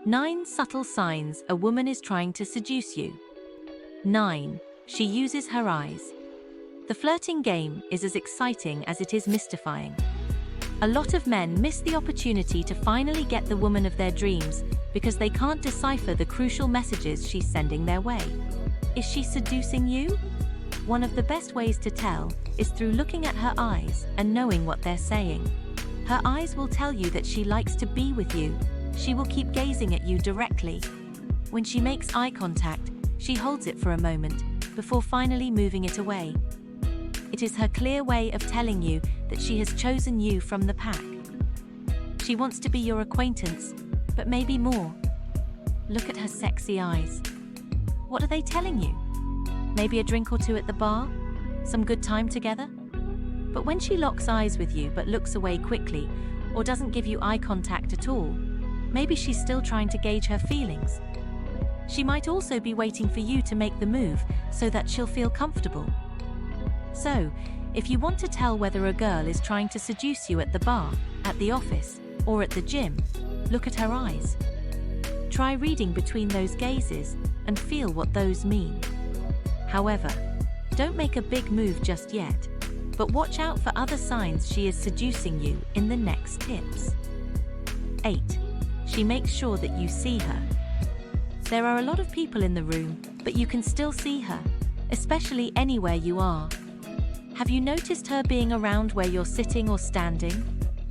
9 subtle signs a woman is trying to seduce you. 9. She uses her eyes. The flirting game is as exciting as it is mystifying. A lot of men miss the opportunity to finally get the woman of their dreams because they can't decipher the crucial messages she's sending their way. Is she seducing you? One of the best ways to tell is through looking at her eyes and knowing what they're saying. Her eyes will tell you that she likes to be with you. She will keep gazing at you directly. When she makes eye contact, she holds it for a moment before finally moving it away. It is her clear way of telling you that she has chosen you from the pack. She wants to be your acquaintance, but maybe more. Look at her sexy eyes. What are they telling you? Maybe a drink or two at the bar? Some good time together? But when she locks eyes with you but looks away quickly, or doesn't give you eye contact at all, maybe she's still trying to gauge her feelings. She might also be waiting for you to make the move so that she'll feel comfortable. So, if you want to tell whether a girl is trying to seduce you at the bar, at the office, or at the gym, look at her eyes. Try reading between those gazes and feel what those mean. However, don't make a big move just yet, but watch out for other signs she is seducing you in the next tips. 8. She makes sure that you see her. There are a lot of people in the room, but you can still see her, especially anywhere you are. Have you noticed her being around where you're sitting or standing?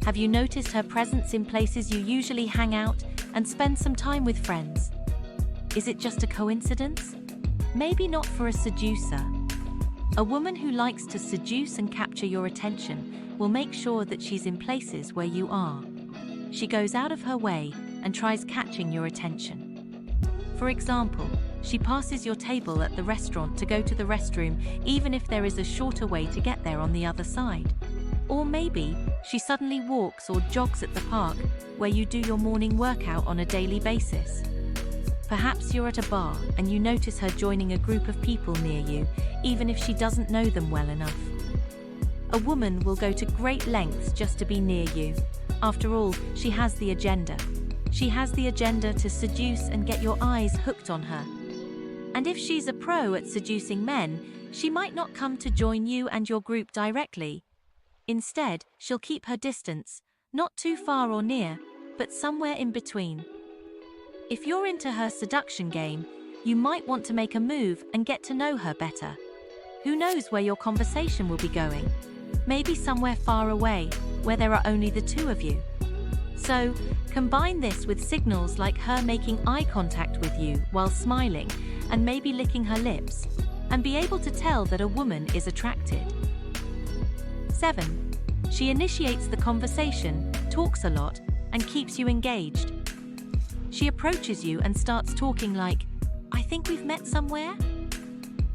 Have you noticed her presence in places you usually hang out and spend some time with friends? Is it just a coincidence? Maybe not for a seducer. A woman who likes to seduce and capture your attention will make sure that she's in places where you are. She goes out of her way and tries catching your attention. For example, she passes your table at the restaurant to go to the restroom even if there is a shorter way to get there on the other side. Or maybe she suddenly walks or jogs at the park where you do your morning workout on a daily basis. Perhaps you're at a bar and you notice her joining a group of people near you, even if she doesn't know them well enough. A woman will go to great lengths just to be near you. After all, she has the agenda. She has the agenda to seduce and get your eyes hooked on her. And if she's a pro at seducing men, she might not come to join you and your group directly. Instead, she'll keep her distance, not too far or near, but somewhere in between. If you're into her seduction game, you might want to make a move and get to know her better. Who knows where your conversation will be going? Maybe somewhere far away, where there are only the two of you. So, combine this with signals like her making eye contact with you while smiling and maybe licking her lips, and be able to tell that a woman is attracted. 7. She initiates the conversation, talks a lot, and keeps you engaged. She approaches you and starts talking like, "I think we've met somewhere?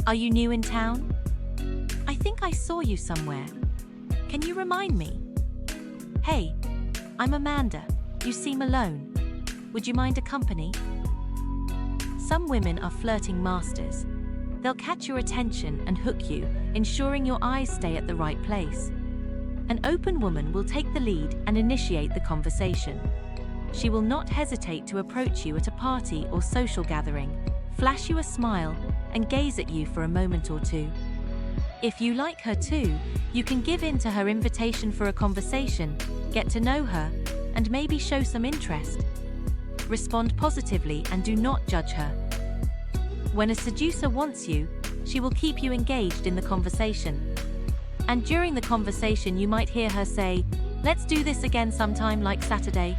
Are you new in town? I think I saw you somewhere. Can you remind me? Hey, I'm Amanda. You seem alone. Would you mind a company?" Some women are flirting masters. They'll catch your attention and hook you, ensuring your eyes stay at the right place. An open woman will take the lead and initiate the conversation. She will not hesitate to approach you at a party or social gathering, flash you a smile, and gaze at you for a moment or two. If you like her too, you can give in to her invitation for a conversation, get to know her, and maybe show some interest. Respond positively and do not judge her. When a seducer wants you, she will keep you engaged in the conversation. And during the conversation you might hear her say, "Let's do this again sometime like Saturday."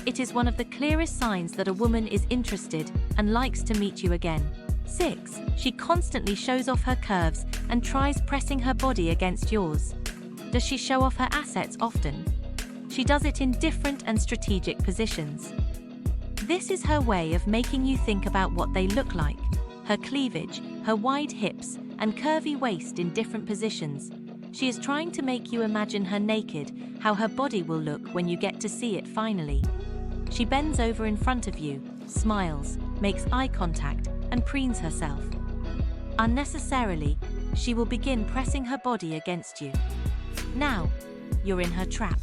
It is one of the clearest signs that a woman is interested and likes to meet you again. 6. She constantly shows off her curves and tries pressing her body against yours. Does she show off her assets often? She does it in different and strategic positions. This is her way of making you think about what they look like, her cleavage, her wide hips, and curvy waist in different positions. She is trying to make you imagine her naked, how her body will look when you get to see it finally. She bends over in front of you, smiles, makes eye contact, and preens herself. Unnecessarily, she will begin pressing her body against you. Now, you're in her trap.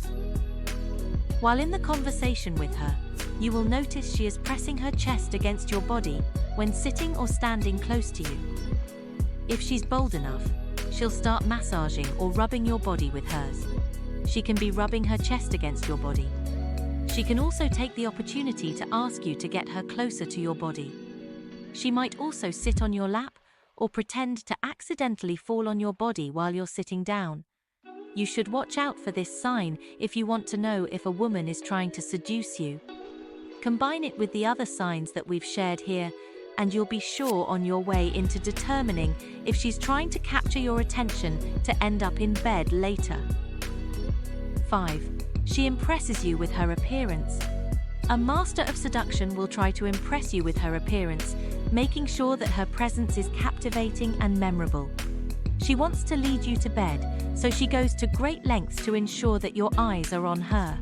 While in the conversation with her, You will notice she is pressing her chest against your body when sitting or standing close to you. If she's bold enough, she'll start massaging or rubbing your body with hers. She can be rubbing her chest against your body. She can also take the opportunity to ask you to get her closer to your body. She might also sit on your lap or pretend to accidentally fall on your body while you're sitting down. You should watch out for this sign if you want to know if a woman is trying to seduce you. Combine it with the other signs that we've shared here, and you'll be sure on your way into determining if she's trying to capture your attention to end up in bed later. 5. She impresses you with her appearance. A master of seduction will try to impress you with her appearance, making sure that her presence is captivating and memorable. She wants to lead you to bed, so she goes to great lengths to ensure that your eyes are on her.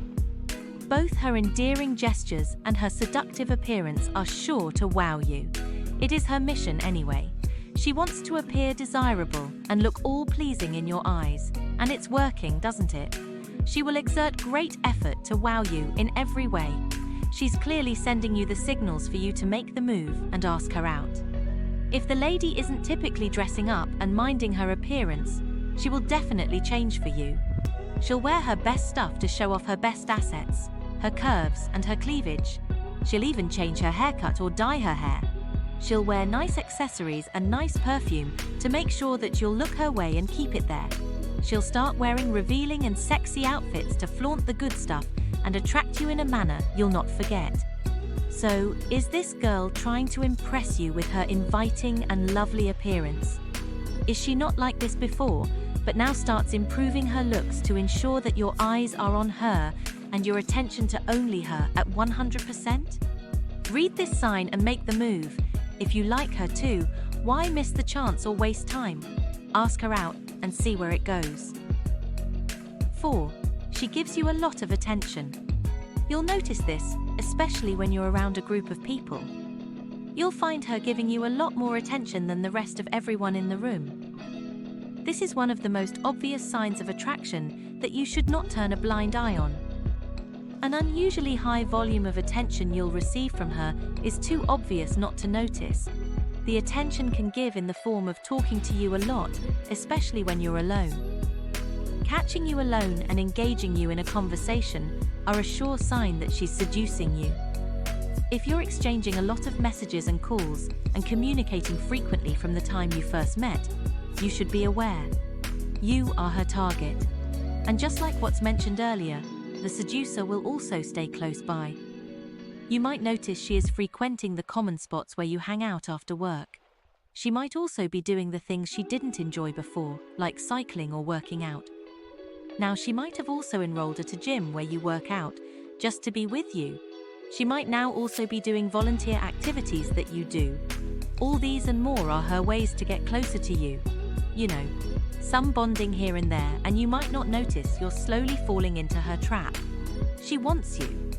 Both her endearing gestures and her seductive appearance are sure to wow you. It is her mission anyway. She wants to appear desirable and look all-pleasing in your eyes, and it's working, doesn't it? She will exert great effort to wow you in every way. She's clearly sending you the signals for you to make the move and ask her out. If the lady isn't typically dressing up and minding her appearance, she will definitely change for you. She'll wear her best stuff to show off her best assets, her curves and her cleavage. She'll even change her haircut or dye her hair. She'll wear nice accessories and nice perfume to make sure that you'll look her way and keep it there. She'll start wearing revealing and sexy outfits to flaunt the good stuff and attract you in a manner you'll not forget. So, is this girl trying to impress you with her inviting and lovely appearance? Is she not like this before, but now starts improving her looks to ensure that your eyes are on her and your attention to only her at 100%? Read this sign and make the move. If you like her too, why miss the chance or waste time? Ask her out and see where it goes. 4. She gives you a lot of attention. You'll notice this, especially when you're around a group of people. You'll find her giving you a lot more attention than the rest of everyone in the room. This is one of the most obvious signs of attraction that you should not turn a blind eye on. An unusually high volume of attention you'll receive from her is too obvious not to notice. The attention can give in the form of talking to you a lot, especially when you're alone. Catching you alone and engaging you in a conversation are a sure sign that she's seducing you. If you're exchanging a lot of messages and calls and communicating frequently from the time you first met, you should be aware. You are her target. And just like what's mentioned earlier, the seducer will also stay close by. You might notice she is frequenting the common spots where you hang out after work. She might also be doing the things she didn't enjoy before, like cycling or working out. Now, she might have also enrolled at a gym where you work out, just to be with you. She might now also be doing volunteer activities that you do. All these and more are her ways to get closer to you. You know, some bonding here and there, and you might not notice you're slowly falling into her trap. She wants you.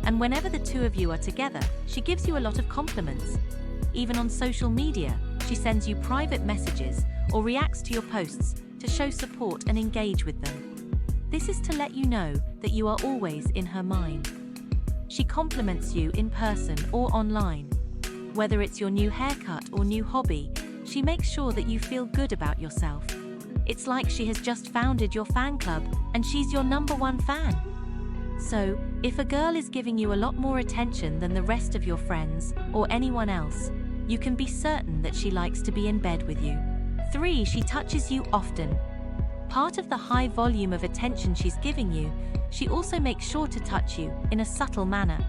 And whenever the two of you are together, she gives you a lot of compliments. Even on social media, she sends you private messages or reacts to your posts to show support and engage with them. This is to let you know that you are always in her mind. She compliments you in person or online. Whether it's your new haircut or new hobby, she makes sure that you feel good about yourself. It's like she has just founded your fan club and she's your #1 fan. So, if a girl is giving you a lot more attention than the rest of your friends or anyone else, you can be certain that she likes to be in bed with you. 3. She touches you often. Part of the high volume of attention she's giving you, she also makes sure to touch you in a subtle manner.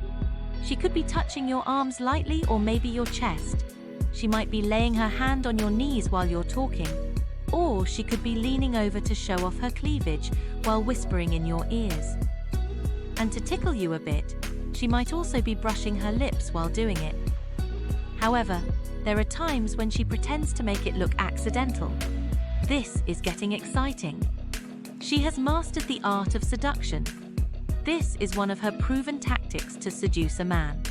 She could be touching your arms lightly or maybe your chest. She might be laying her hand on your knees while you're talking, or she could be leaning over to show off her cleavage while whispering in your ears. And to tickle you a bit, she might also be brushing her lips while doing it. However, there are times when she pretends to make it look accidental. This is getting exciting. She has mastered the art of seduction. This is one of her proven tactics to seduce a man.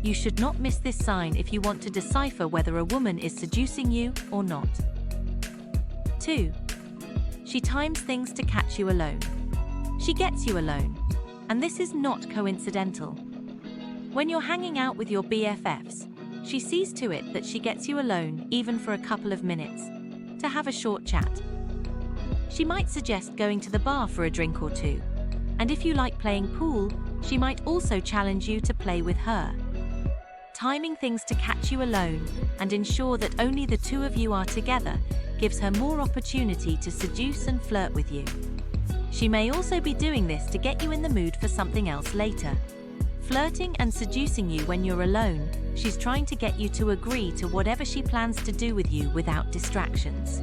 You should not miss this sign if you want to decipher whether a woman is seducing you or not. 2. She times things to catch you alone. She gets you alone, and this is not coincidental. When you're hanging out with your BFFs, she sees to it that she gets you alone, even for a couple of minutes, to have a short chat. She might suggest going to the bar for a drink or two, and if you like playing pool, she might also challenge you to play with her. Timing things to catch you alone and ensure that only the two of you are together gives her more opportunity to seduce and flirt with you. She may also be doing this to get you in the mood for something else later. Flirting and seducing you when you're alone, she's trying to get you to agree to whatever she plans to do with you without distractions.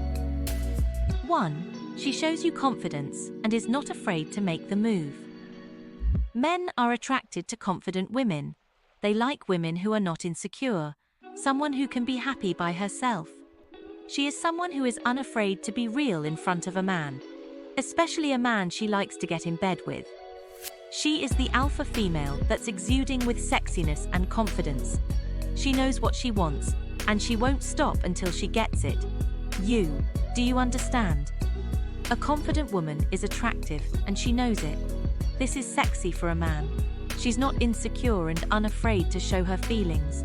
1. She shows you confidence and is not afraid to make the move. Men are attracted to confident women. They like women who are not insecure, someone who can be happy by herself. She is someone who is unafraid to be real in front of a man, especially a man she likes to get in bed with. She is the alpha female that's exuding with sexiness and confidence. She knows what she wants, and she won't stop until she gets it. Do you understand? A confident woman is attractive, and she knows it. This is sexy for a man. She's not insecure and unafraid to show her feelings.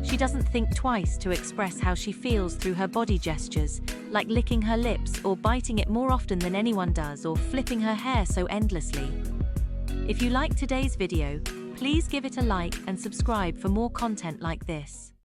She doesn't think twice to express how she feels through her body gestures, like licking her lips or biting it more often than anyone does or flipping her hair so endlessly. If you liked today's video, please give it a like and subscribe for more content like this.